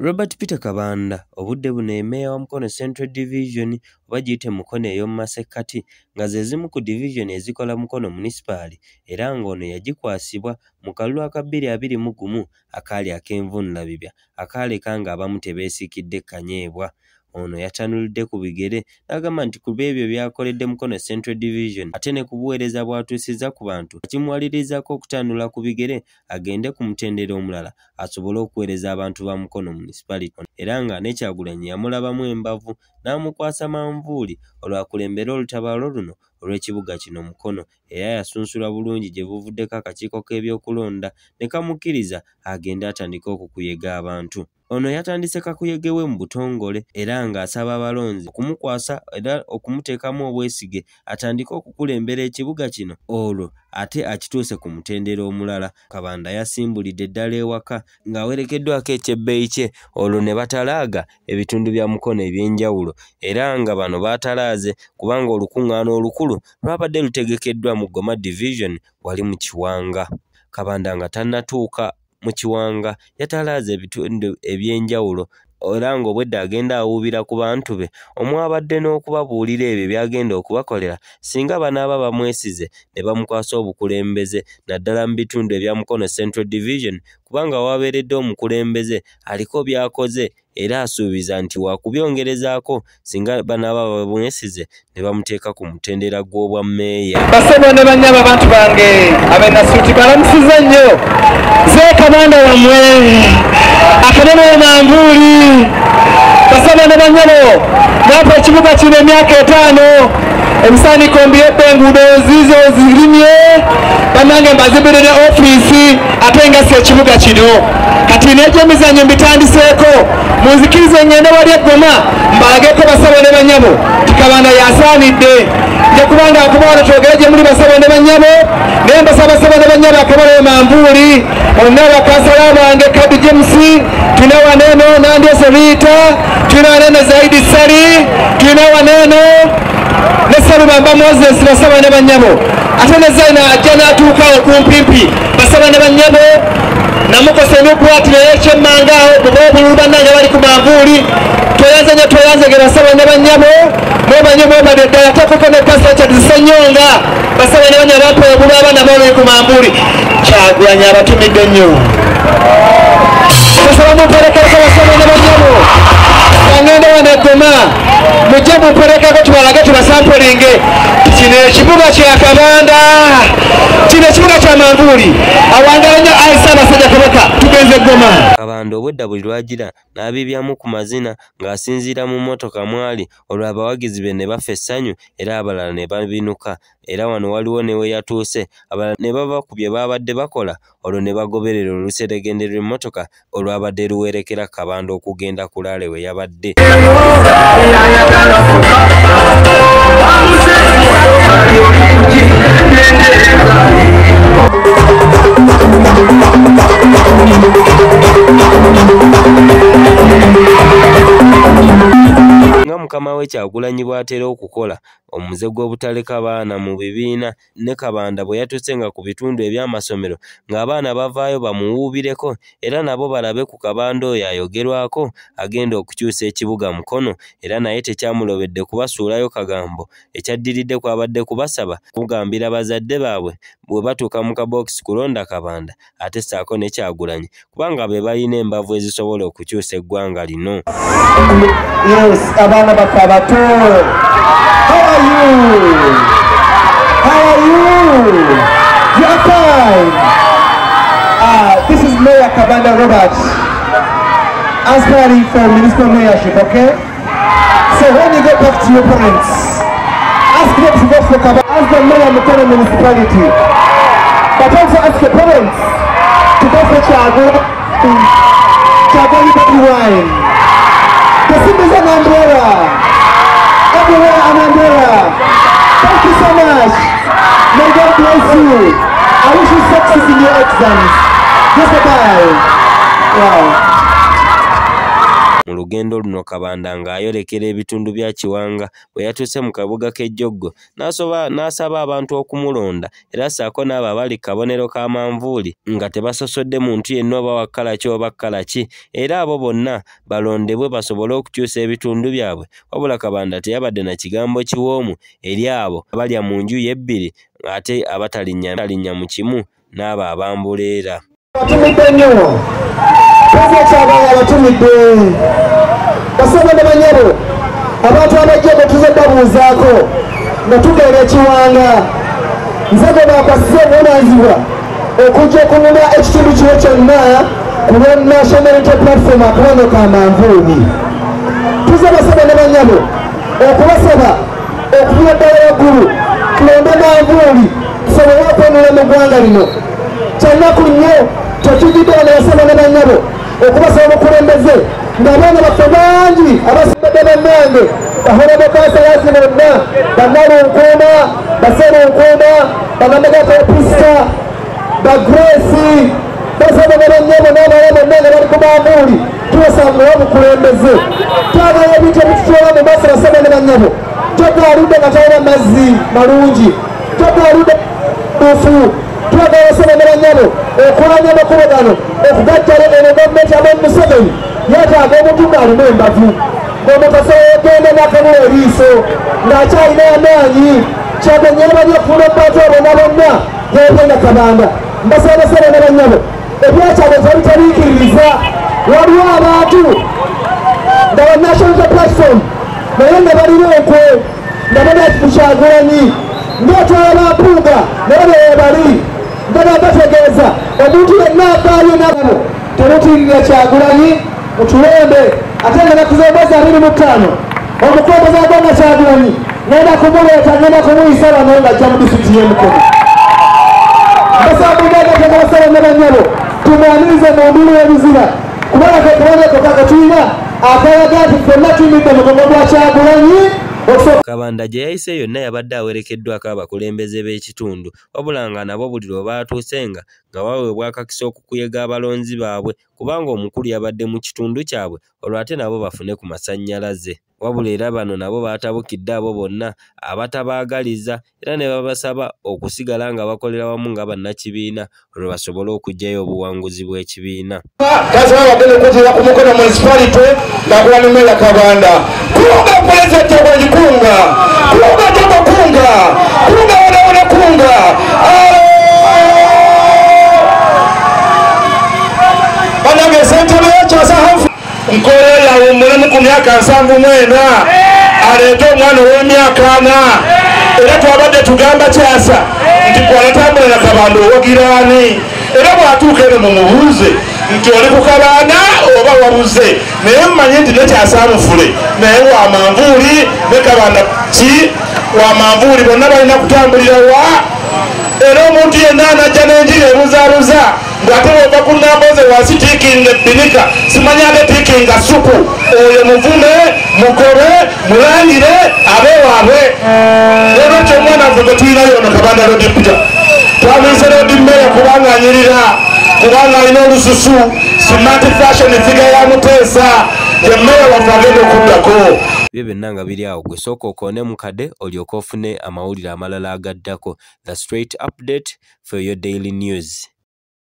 Robert Peter Kabanda obudde buno emmeeya wa Mukono Central Division oba giyite Mukono ey'omu Masekkati nga ze zimu ku division ezikola Mukono Municipal era ng'ono yagikwasibwa mu kalulu aka 2021 akaali ak'envunulabibya akaaleka ng'abamu tebeesiikidde kanyeebwa. Ono yatanulidde ku bigere n'agamba nti ku b'ebyo byakoledde Mukono Central Division ate ne ku buweereza bw'atuusizza ku bantu kimuwalirizaako okutanula ku bigere agende ku mutendera omulala asobole okuweereza abantu ba Mukono Municipality era nga ne Kyagulanyi yamulabamu embavu n'amukwasa manvuuli olwakulembera olutabaalo luno olw'ekibuga kino Mukono era yasunsulwa bulungi gye buvuddeko akakiiko k'ebyokulonda ne kamukkiriza agende atandike okukuyega abantu. Ono yatandise kakuyege we mu butongole era ng'asaba abalonzi okumukwasa era okumuteekamu obwesige atandike okukulembera ekibuga kino olwo ate akituuse ku mutendera omulala. Kabanda yasimbulidde eddala ewaka ng'awerekeddwako ekyebbeeyi kye olwo ne batalaaga ebitundu bya Mukono eby'enjawulo era nga bano baatalaaze kubanga olukuŋŋaana olukulu lwabadde lutegekeddwa mu Goma Division wali mu Kiwanga. Kabanda nga tannatuuka mu Kiwanga yatalaaze ebitundu eby'enjawulo era ng'obwedda agenda awuubira ku bantu be omwabadde n'okubabuulira ebyo byagenda okubakolera singa banaaba bamwesize ne bamukwasa obukulembeze naddala mu bitundu ebya Mukono Central Division kubanga wabeeredde omukulembeze aliko by'akoze era asuubiza nti wakubyongerezaako singa banaaba bamwesize ne bamuteeka ku mutendera gw'obwa mmeeya. Basebo ne bannyaba abantu bange ab'enasuuti balamusiza nnyo ze Kabanda wamwe akanene manvuuli basebo ne bannyabo napa ekibuga kino emyaka 5 ebisaaniko mbiyedde enguudo ziizo zirimye bannange mbazibirire ofiisi ate nga si ekibuga kino kati n'egyemizannyo mbitandiseeko munzikirize ngende wali eGoma mbalageko basebo ne bannyabo Kabanda yasaanidde nja kubanga akabawala twogere gye muli basebo ne bannyabo naye mbasaba basebo ne bannyabo akabalayo manvuuli onna bakansala bange Kadi James tulina waneeno Nandese Rita tulina waneeno Zaidi Sali tulina waneeno ne Salubamba Moses basebo ne bannyabo ate ne Zaina ajja n'atuuka okumpimpi basebo ne bannyabo namukose n'okukwatira ekyemmanga awo kuba obululu bannange bali ku manvuuli tweyanze ge basebo ne bannyabo mwebanye mwebale ddala tafuko ne pasita kyatuzisenyonga basebo ne bannyabo bapewa obulu abaana bali ku manvuuli Kyagulanyi abatumidde nnyo tusaba mumperekeko basebo ne bannyabo bangende wano eGoma mujje mumperekeko tubalage tubasampulinge kino ekibuga kya Kabanda kino ekibuga kya manvuuli awangala nnyo Aisa Basajja Kabaka tugenze eGoma. Kabanda obwedda buli lwagira n'abibyamu ku mazina ng'asinziira mu mmotoka mwali olwo abawagizi be ne bafa essanyu era abalala ne babinuka era wano waliwo ne we yatuuse abalala ne bava ku bye baabadde bakola olwo ne bagoberera oluseregende lw'emmotoka olwabadde luwerekera Kabanda okugenda ku Laale we yabadde. Nga mukama we Kyagulanyi bw'atera okukola omuze gw'obutaleka baana mu bibiina ne Kabanda bwe yatuuse nga ku bitundu eby'amasomero ng'abaana bavaayo bamuwuubireko era nabo balabe ku Kabanda oyo ayogerwako agenda okukyusa ekibuga Mukono era naye tekyamulobedde kubasuulayo kagambo ekyaddiridde kwabadde kubasaba kugambira bazadde baabwe bwe batuuka mu kabookisi kulonda Kabanda ate ssaako ne Kyagulanyi kubanga be balina embavu ezisobola okukyusa eggwanga lino. Yes, abaana bato abato. How are you? How are you? You're fine. This is Mayor Kabanda Robert, aspiring for municipal mayorship, okay? So when you get back to your parents, ask them to vote for Kabanda as the mayor of Mukono municipality. But also ask your parents to vote for Kyagulanyi Baby Wine. The city is an umbrella. Everywhere an umbrella. Thank you so much. May God bless you. I wish you success in your exams. Just bye. Wow. mu lugendo luno Kabanda ng'ayolekera ebitundu bya Kiwanga bwe yatuuse mu kabuga k'Ejjoggo n'asaba abantu okumulonda era ssaako n'abo abali kabonero ka manvuuli nga tebasosodde muntu yenna oba wa kkala ki oba kkala ki era abo bonna balondebwe basobole okukyusa ebitundu byabwe. Wabula Kabanda teyabadde na kigambo kiwoomu eri abo abalya mu nju yebbiri ate abatalinnya mu kimu n'abo abambuleera. Batumidde nnyo kazi ekyabanga batumidde basaba ne banyabo abantu abajja betuze babuuzaako nga tugenda Kiwanga nze gwe bakwasiza obuvunaanyizibwa okujja okunuma ekitundu kino kyonna ku lwa National Unity Platform akabano ka manvuuli. Tuze basaba ne banyabo okubasaba okuva ddala waggulu tulonde manvuuli tusobole okwenula mu ggwanga lino. Kyannaku nnyo tetujidde wano basaba ne banyabo okubasaba obukulembeze ng'abaana baffe bangi abasigadde bannange bahorabokansalaasi bonna bannalunkuuma baserunkuuma bannamagakopisita bagresi basaba ne banyabo n'abala bonna nga bali ku manvuuli tubasaba muwe obukulembeze twagala ebintu ebitutwala mu maaso basaba ne banyabo totwaludde nga talina mazzi malungi totwaludde bufu twagala basaba ne banyabo okulanya amakubo gano okugattala eno gavumenti abamu Museveni yeetaaga omuntu ng'alimu embavu ng'omuntu genda n'akabula eriiso ng'akyalina amaanyi kyagenye bali okufuna omubantu bonna bonna yegenda Kabanda. Mbasaba basaba ne banyabo ebyakyalo tabitaliikiririza. Waliwo abantu nga ba National Unity Platform naye nga balina enkwe nga bali mu Kyagulanyi ng'otwala bampuuga naye beebali nga babategeeza omuntu yenna avaayo nabo temutirira Kyagulanyi mutulonde ate nga nakuza omwezi 25 omukulembeze agonna Kyagulanyi ngenda kumuleeta ngenda kumuyisa wano ng'ajja mu disitulikiti y'e Mukono. Mbasaba basaba ne banyabo tumwanirize mu ndulu y'ebizira kubanga ke kaboneko kako tulina akalaga nti ffenna tuyimidde mu mugongo gwa Kyagulanyi. Kabanda gye yayise yonna yabadde awerekeddwako abakulembeze b'ekitundu wabula nga nabo buli lwe baatuusenga nga baweebwa akakisa okukuyega abalonzi baabwe kubanga omukulu yabadde mu kitundu kyabwe olwo ate nabo bafune ku masannyalaze. Wabula era bano nabo baatabukidde abo bonna abatabaagaliza era ne babasaba okusigala nga bakolera wamu nga bannakibiina olwo basobole okuggyayo obuwanguzi bw'ekibiina. Kasaba bagenda okuteera ku Mukono municipality nga kulanimera Kabanda kunga pulezidenti bwegikunga kunga tobakunga kunga wonawona kunga banange sentebe yakyasahafu nkolera omulemu ku myaka 79 aleete omwana ow'emyaka 4 era twabadde tugamba kyasa nti kwanatambula na Kabanda owogiraani era bw'atuuka eno mumubuuze nti oli ku Kabanda oba wabuze naye mmanyi nti nekyasaamufule naye wa manvuuli ne Kabanda ki wa manvuuli bonna balina kutambulira wa era omuntu yenna anajja n'enjiri ebuzaabuza ng'ate bw'ova ku Namboze wansi tiikinga ebbinika simanyi ate tiikinga supu oyo muvume mugobe mulangire abeewaabwe. Leero ky'omwana waffe gwe tulinayo ono Kabanda lodiputa twamuyise lodimmeeya kubanga anyirira kubanga alina olususu smart fashion figa ya Muteesa ye mmeeya waffe agenda okuddako. Byo byonna nga biri awo gwe sooka okoone mu kade olyoke ofune amawulire amalala agaddako. The Straight Update for your daily news.